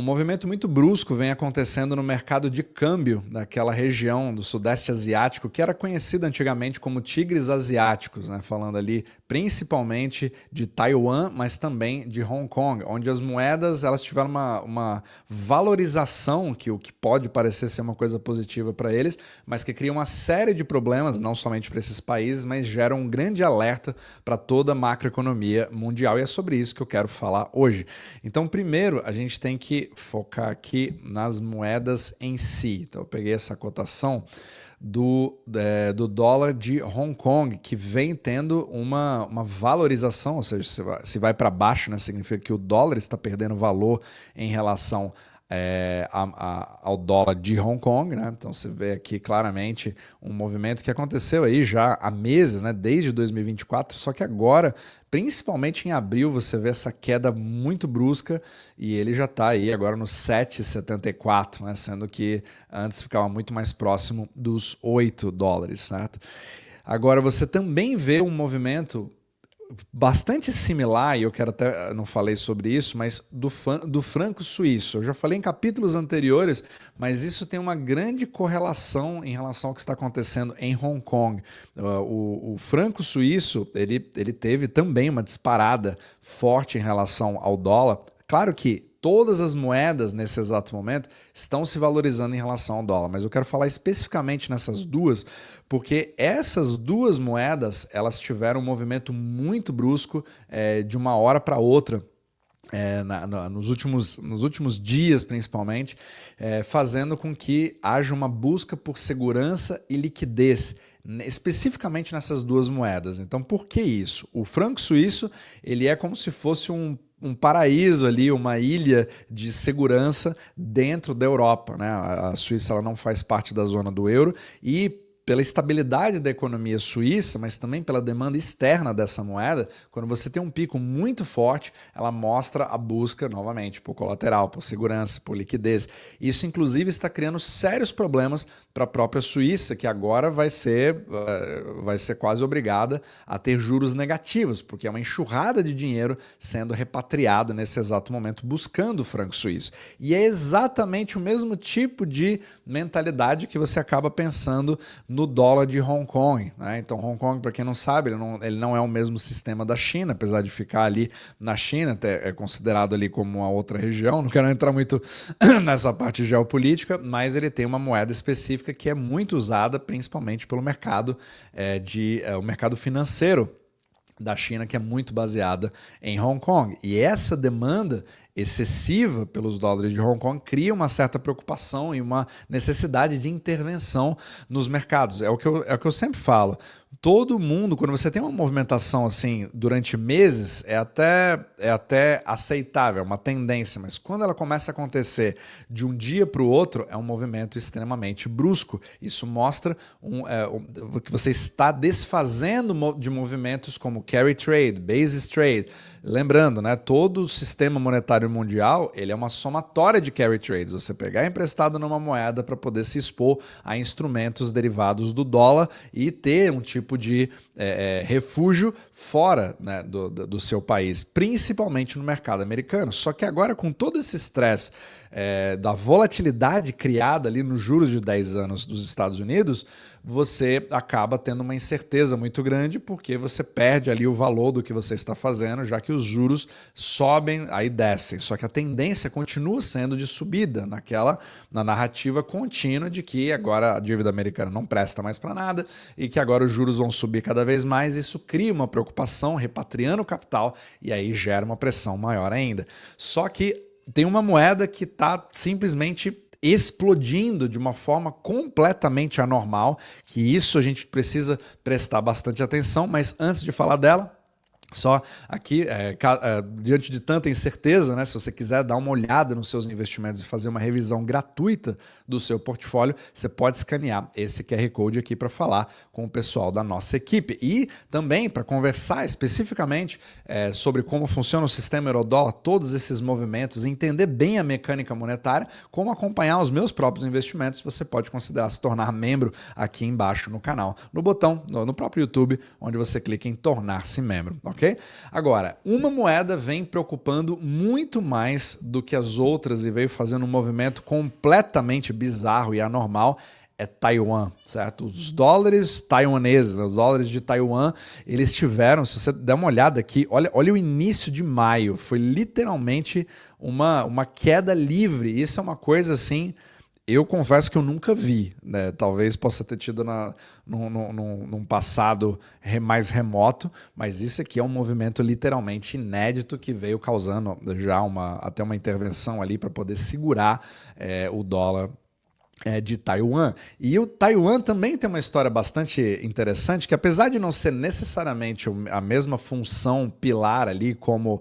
Um movimento muito brusco vem acontecendo no mercado de câmbio daquela região do Sudeste Asiático, que era conhecida antigamente como tigres asiáticos, né? Falando ali principalmente de Taiwan, mas também de Hong Kong, onde as moedas elas tiveram uma valorização, o que pode parecer ser uma coisa positiva para eles, mas que cria uma série de problemas, não somente para esses países, mas gera um grande alerta para toda a macroeconomia mundial, e é sobre isso que eu quero falar hoje. Então, primeiro, a gente tem que focar aqui nas moedas em si. Então eu peguei essa cotação do dólar de Hong Kong, que vem tendo uma valorização, ou seja, se vai para baixo, né, significa que o dólar está perdendo valor em relação ao dólar de Hong Kong, né? Então você vê aqui claramente um movimento que aconteceu aí já há meses, né? Desde 2024, só que agora, principalmente em abril, você vê essa queda muito brusca e ele já está aí agora no 7,74, né? Sendo que antes ficava muito mais próximo dos 8 dólares, certo? Agora você também vê um movimento bastante similar, e eu quero até, não falei sobre isso, mas do franco suíço. Eu já falei em capítulos anteriores, mas isso tem uma grande correlação em relação ao que está acontecendo em Hong Kong. O franco suíço, ele teve também uma disparada forte em relação ao dólar. Claro que todas as moedas nesse exato momento estão se valorizando em relação ao dólar, mas eu quero falar especificamente nessas duas, porque essas duas moedas elas tiveram um movimento muito brusco de uma hora para outra. Nos últimos dias, principalmente, fazendo com que haja uma busca por segurança e liquidez, especificamente nessas duas moedas. Então, por que isso? O franco suíço ele é como se fosse um paraíso ali, uma ilha de segurança dentro da Europa, né? A Suíça ela não faz parte da zona do euro e pela estabilidade da economia suíça, mas também pela demanda externa dessa moeda, quando você tem um pico muito forte, ela mostra a busca, novamente, por colateral, por segurança, por liquidez. Isso, inclusive, está criando sérios problemas para a própria Suíça, que agora vai ser quase obrigada a ter juros negativos, porque é uma enxurrada de dinheiro sendo repatriado nesse exato momento, buscando o franco suíço. E é exatamente o mesmo tipo de mentalidade que você acaba pensando no dólar de Hong Kong, né? Então Hong Kong, para quem não sabe, ele não é o mesmo sistema da China, apesar de ficar ali na China, até é considerado ali como uma outra região, não quero entrar muito nessa parte geopolítica, mas ele tem uma moeda específica que é muito usada principalmente pelo mercado, o mercado financeiro da China, que é muito baseada em Hong Kong. E essa demanda excessiva pelos dólares de Hong Kong cria uma certa preocupação e uma necessidade de intervenção nos mercados. É o que eu sempre falo. Todo mundo, quando você tem uma movimentação assim durante meses, é até aceitável, é uma tendência, mas quando ela começa a acontecer de um dia para o outro, é um movimento extremamente brusco. Isso mostra que você está desfazendo de movimentos como carry trade, basis trade. Lembrando, né, todo o sistema monetário mundial ele é uma somatória de carry trades. Você pegar emprestado numa moeda para poder se expor a instrumentos derivados do dólar e ter um tipo de refúgio fora, né, do seu país, principalmente no mercado americano. Só que agora, com todo esse estresse da volatilidade criada ali nos juros de 10 anos dos Estados Unidos, você acaba tendo uma incerteza muito grande porque você perde ali o valor do que você está fazendo, já que os juros sobem, aí descem. Só que a tendência continua sendo de subida na narrativa contínua de que agora a dívida americana não presta mais para nada e que agora os juros vão subir cada vez mais. Isso cria uma preocupação, repatriando o capital e aí gera uma pressão maior ainda. Só que tem uma moeda que está simplesmente explodindo de uma forma completamente anormal, que isso a gente precisa prestar bastante atenção, mas antes de falar dela, só aqui, diante de tanta incerteza, né, se você quiser dar uma olhada nos seus investimentos e fazer uma revisão gratuita do seu portfólio, você pode escanear esse QR Code aqui para falar com o pessoal da nossa equipe. E também para conversar especificamente sobre como funciona o sistema Eurodólar, todos esses movimentos, entender bem a mecânica monetária, como acompanhar os meus próprios investimentos, você pode considerar se tornar membro aqui embaixo no canal, no botão, no próprio YouTube, onde você clica em tornar-se membro. Ok? ok? Agora, uma moeda vem preocupando muito mais do que as outras e veio fazendo um movimento completamente bizarro e anormal, é Taiwan, certo? Os dólares taiwaneses, os dólares de Taiwan, eles tiveram, se você der uma olhada aqui, olha o início de maio, foi literalmente uma queda livre. Isso é uma coisa assim, eu confesso que eu nunca vi, né? Talvez possa ter tido num passado mais remoto, mas isso aqui é um movimento literalmente inédito que veio causando já até uma intervenção ali para poder segurar o dólar de Taiwan. E o Taiwan também tem uma história bastante interessante, que apesar de não ser necessariamente a mesma função pilar ali, como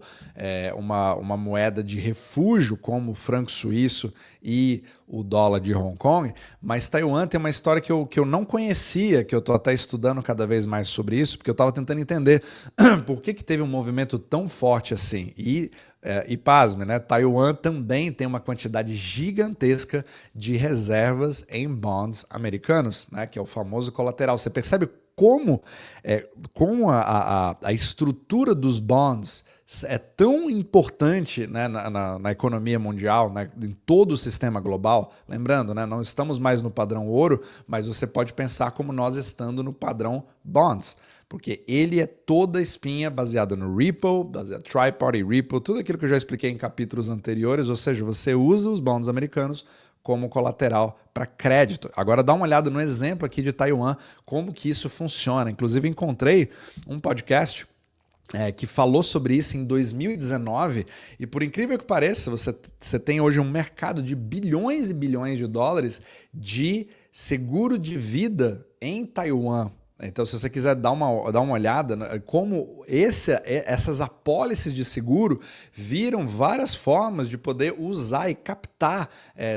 uma moeda de refúgio, como o franco suíço e o dólar de Hong Kong, mas Taiwan tem uma história que eu não conhecia, que eu estou até estudando cada vez mais sobre isso, porque eu estava tentando entender por que teve um movimento tão forte assim. E pasme, né? Taiwan também tem uma quantidade gigantesca de reservas em bonds americanos, né? Que é o famoso colateral. Você percebe como a estrutura dos bonds é tão importante, né, na economia mundial, né, em todo o sistema global. Lembrando, né, não estamos mais no padrão ouro, mas você pode pensar como nós estando no padrão bonds, porque ele é toda a espinha baseado no repo, baseado tri-party repo, tudo aquilo que eu já expliquei em capítulos anteriores, ou seja, você usa os bonds americanos como colateral para crédito. Agora dá uma olhada no exemplo aqui de Taiwan, como que isso funciona. Inclusive encontrei um podcast que falou sobre isso em 2019 e por incrível que pareça, você tem hoje um mercado de bilhões e bilhões de dólares de seguro de vida em Taiwan. Então, se você quiser dar uma olhada, como essas apólices de seguro viram várias formas de poder usar e captar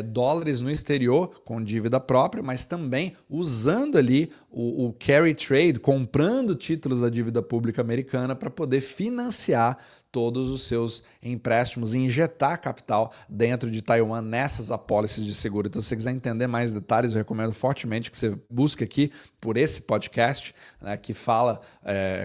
dólares no exterior com dívida própria, mas também usando ali o carry trade, comprando títulos da dívida pública americana para poder financiar todos os seus empréstimos e injetar capital dentro de Taiwan nessas apólices de seguro. Então, se você quiser entender mais detalhes, eu recomendo fortemente que você busque aqui por esse podcast, né, que fala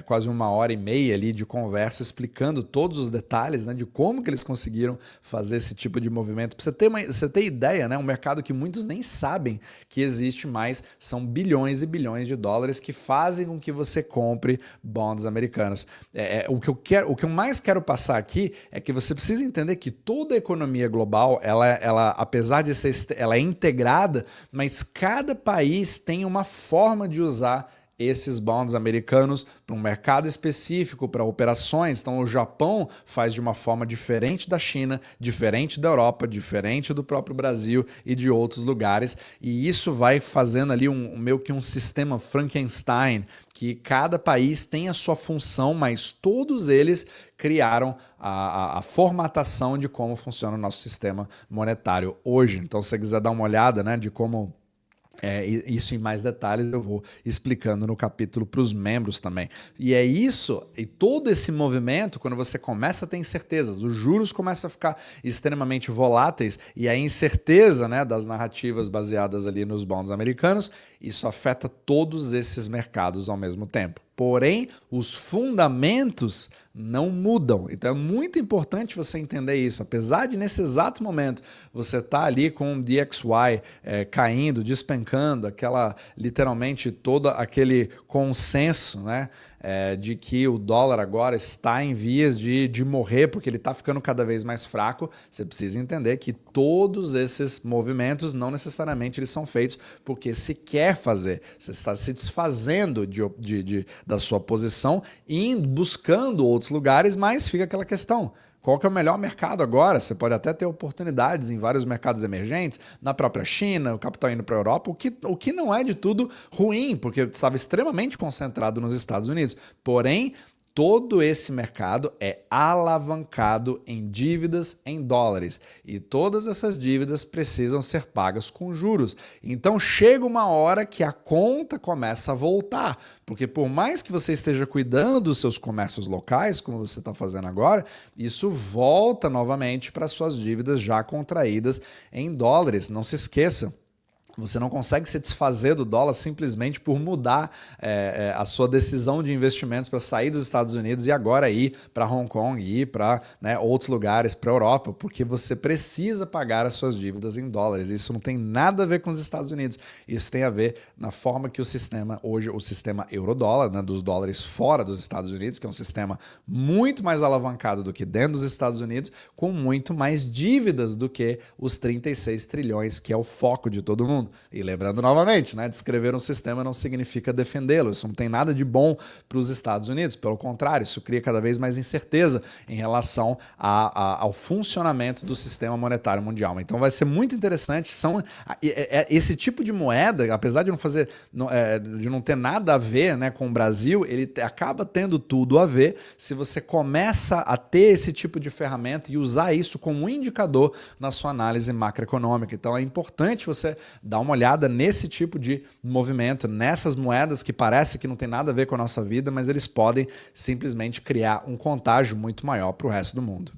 quase 1h30 ali de conversa explicando todos os detalhes, né, de como que eles conseguiram fazer esse tipo de movimento. Para você ter ideia, né, um mercado que muitos nem sabem que existe mais, são bilhões e bilhões de dólares que fazem com que você compre bonds americanos. O que eu mais quero passar aqui é que você precisa entender que toda a economia global, ela apesar de ela é integrada, mas cada país tem uma forma de usar esses bonds americanos para um mercado específico, para operações. Então, o Japão faz de uma forma diferente da China, diferente da Europa, diferente do próprio Brasil e de outros lugares. E isso vai fazendo ali meio que um sistema Frankenstein, que cada país tem a sua função, mas todos eles criaram a formatação de como funciona o nosso sistema monetário hoje. Então, se você quiser dar uma olhada, né, de como isso em mais detalhes eu vou explicando no capítulo para os membros também. E é isso, e todo esse movimento, quando você começa a ter incertezas, os juros começam a ficar extremamente voláteis e a incerteza, né, das narrativas baseadas ali nos bonds americanos, isso afeta todos esses mercados ao mesmo tempo. Porém, os fundamentos não mudam. Então é muito importante você entender isso. Apesar de nesse exato momento você estar ali com o DXY caindo, despencando, literalmente todo aquele consenso, né, de que o dólar agora está em vias de morrer porque ele está ficando cada vez mais fraco, você precisa entender que todos esses movimentos não necessariamente eles são feitos porque se quer fazer. Você está se desfazendo da sua posição e buscando outros lugares, mas fica aquela questão. Qual que é o melhor mercado agora? Você pode até ter oportunidades em vários mercados emergentes, na própria China, o capital indo para a Europa, o que não é de tudo ruim, porque estava extremamente concentrado nos Estados Unidos. Porém, todo esse mercado é alavancado em dívidas em dólares e todas essas dívidas precisam ser pagas com juros. Então chega uma hora que a conta começa a voltar, porque por mais que você esteja cuidando dos seus comércios locais, como você está fazendo agora, isso volta novamente para suas dívidas já contraídas em dólares. Não se esqueça. Você não consegue se desfazer do dólar simplesmente por mudar a sua decisão de investimentos para sair dos Estados Unidos e agora ir para Hong Kong, ir para, né, outros lugares, para a Europa, porque você precisa pagar as suas dívidas em dólares. Isso não tem nada a ver com os Estados Unidos. Isso tem a ver na forma que o sistema, hoje, o sistema eurodólar, né, dos dólares fora dos Estados Unidos, que é um sistema muito mais alavancado do que dentro dos Estados Unidos, com muito mais dívidas do que os 36 trilhões, que é o foco de todo mundo. E lembrando novamente, né, descrever um sistema não significa defendê-lo. Isso não tem nada de bom para os Estados Unidos. Pelo contrário, isso cria cada vez mais incerteza em relação ao funcionamento do sistema monetário mundial. Então vai ser muito interessante. Esse tipo de moeda, apesar de de não ter nada a ver, né, com o Brasil, ele acaba tendo tudo a ver se você começa a ter esse tipo de ferramenta e usar isso como um indicador na sua análise macroeconômica. Então é importante você dar uma olhada nesse tipo de movimento, nessas moedas que parece que não tem nada a ver com a nossa vida, mas eles podem simplesmente criar um contágio muito maior para o resto do mundo.